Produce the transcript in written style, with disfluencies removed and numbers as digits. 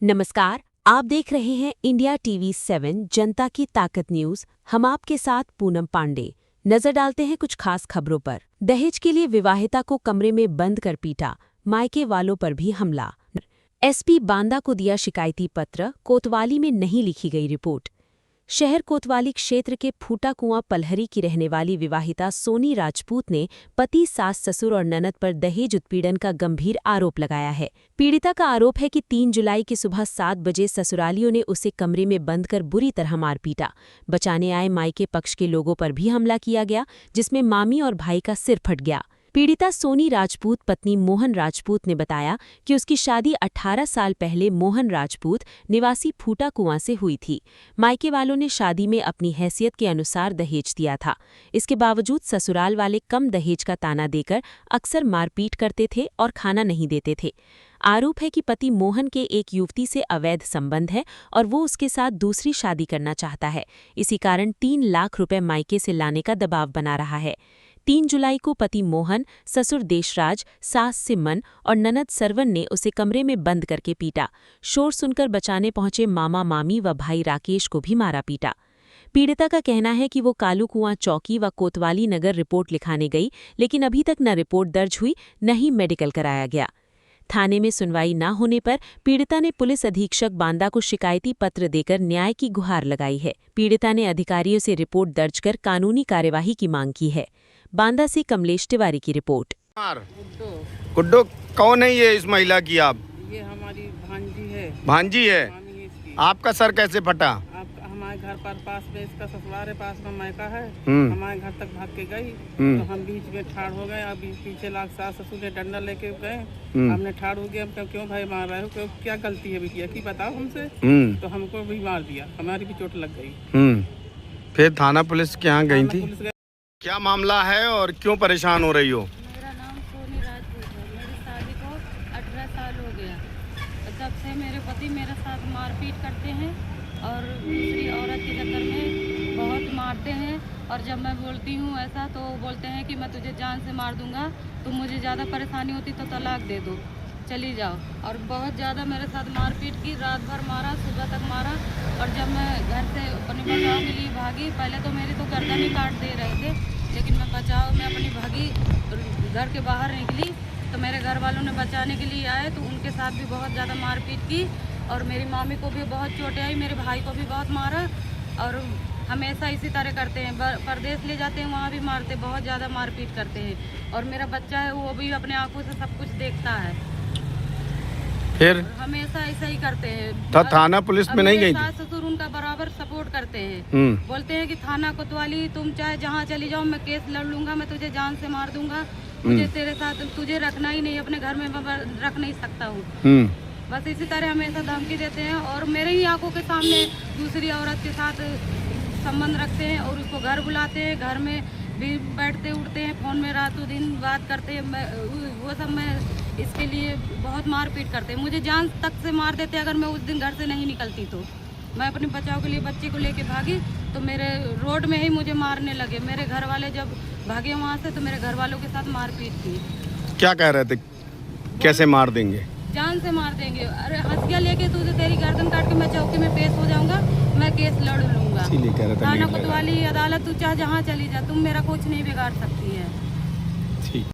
नमस्कार, आप देख रहे हैं इंडिया टीवी 7 जनता की ताकत न्यूज। हम आपके साथ पूनम पांडे। नजर डालते हैं कुछ खास खबरों पर। दहेज के लिए विवाहिता को कमरे में बंद कर पीटा, मायके वालों पर भी हमला। एसपी बांदा को दिया शिकायती पत्र, कोतवाली में नहीं लिखी गई रिपोर्ट। शहर कोतवाली क्षेत्र के फूटा कुआं पलहरी की रहने वाली विवाहिता सोनी राजपूत ने पति, सास, ससुर और ननद पर दहेज उत्पीड़न का गंभीर आरोप लगाया है। पीड़िता का आरोप है कि 3 जुलाई की सुबह 7 बजे ससुरालियों ने उसे कमरे में बंद कर बुरी तरह मार पीटा। बचाने आए मायके पक्ष के लोगों पर भी हमला किया गया, जिसमें मामी और भाई का सिर फट गया। पीड़िता सोनी राजपूत पत्नी मोहन राजपूत ने बताया कि उसकी शादी 18 साल पहले मोहन राजपूत निवासी फूटा कुआं से हुई थी। मायके वालों ने शादी में अपनी हैसियत के अनुसार दहेज दिया था। इसके बावजूद ससुराल वाले कम दहेज का ताना देकर अक्सर मारपीट करते थे और खाना नहीं देते थे। आरोप है कि पति मोहन के एक युवती से अवैध संबंध है और वो उसके साथ दूसरी शादी करना चाहता है। इसी कारण 3 लाख रुपए मायके से लाने का दबाव बना रहा है। 3 जुलाई को पति मोहन, ससुर देशराज, सास सिमन और ननद सरवन ने उसे कमरे में बंद करके पीटा। शोर सुनकर बचाने पहुंचे मामा, मामी व भाई राकेश को भी मारा पीटा। पीड़िता का कहना है कि वो कालू कुआं चौकी व कोतवाली नगर रिपोर्ट लिखाने गई, लेकिन अभी तक न रिपोर्ट दर्ज हुई, न ही मेडिकल कराया गया। थाने में सुनवाई न होने पर पीड़िता ने पुलिस अधीक्षक बांदा को शिकायती पत्र देकर न्याय की गुहार लगाई है। पीड़िता ने अधिकारियों से रिपोर्ट दर्ज कर कानूनी कार्यवाही की मांग की है। बांदा से कमलेश तिवारी की रिपोर्ट। गुड्डो कौन है ये इस महिला की? आप ये हमारी भांजी है। भांजी है? आपका सर कैसे फटा? हमारे घर पर पास में इसका ससुराल है, पास में मायका है। हमारे घर तक भाग के गई तो हम बीच में ठाड़ हो गए। अभी पीछे लाग सास ससुर ने डंडा लेके गए, हमने ठाड़ हो गया। हम क्यों भाई मार रहे हो, क्या गलती है बिटिया की, बताओ हमसे। तो हमको भी मार दिया, हमारी भी चोट लग गई। फिर थाना पुलिस के यहाँ गई थी? क्या मामला है और क्यों परेशान हो रही हो? मेरा नाम सोनी राजपूत है। मेरी शादी को 18 साल हो गया। तब से मेरे पति मेरे साथ मारपीट करते हैं और दूसरी औरत के चक्कर में बहुत मारते हैं। और जब मैं बोलती हूँ ऐसा तो बोलते हैं कि मैं तुझे जान से मार दूंगा, तो मुझे ज़्यादा परेशानी होती तो तलाक दे दो, चली जाओ। और बहुत ज़्यादा मेरे साथ मारपीट की, रात भर मारा, सुबह तक मारा। और जब मैं घर से अपने बचाव के लिए भागी, पहले तो मेरी तो गर्दन ही काट दे रहे थे, लेकिन मैं बचाव में अपनी भागी, घर के बाहर निकली तो मेरे घर वालों ने बचाने के लिए आए, तो उनके साथ भी बहुत ज़्यादा मारपीट की। और मेरी मामी को भी बहुत चोटें आई, मेरे भाई को भी बहुत मारा। और हमेशा इसी तरह करते हैं, परदेश ले जाते हैं वहाँ भी मारते, बहुत ज़्यादा मारपीट करते हैं। और मेरा बच्चा है वो भी अपने आंखों से सब कुछ देखता है, फिर हमेशा ऐसा ही करते हैं। तो थाना पुलिस में नहीं गई? सास ससुर उनका बराबर सपोर्ट करते हैं। बोलते हैं कि थाना कोतवाली तुम चाहे जहाँ चली जाओ, मैं केस लड़ लूंगा, मैं तुझे जान से मार दूंगा, मुझे तेरे साथ तुझे रखना ही नहीं, अपने घर में रख नहीं सकता हूँ। बस इसी तरह हमेशा धमकी देते हैं और मेरे ही आंखों के सामने दूसरी औरत के साथ संबंध रखते हैं और उसको घर बुलाते हैं, घर में भी बैठते उठते हैं, फ़ोन में रातों दिन बात करते हैं। वो सब मैं इसके लिए बहुत मारपीट करते हैं, मुझे जान तक से मार देते अगर मैं उस दिन घर से नहीं निकलती तो। मैं अपने बचाव के लिए बच्चे को लेके भागी तो मेरे रोड में ही मुझे मारने लगे। मेरे घर वाले जब भागे वहाँ से तो मेरे घर वालों के साथ मारपीट की। क्या कह रहे थे, कैसे मार देंगे? जान से मार देंगे। अरे हंसिया लेके तुझे तेरी गर्दन काट के मैं चौकी में पेश हो जाऊंगा, मैं केस लड़ लूंगा। थाना कोतवाली अदालत तू चाहे जहाँ चली जा, तुम मेरा कुछ नहीं बिगाड़ सकती है।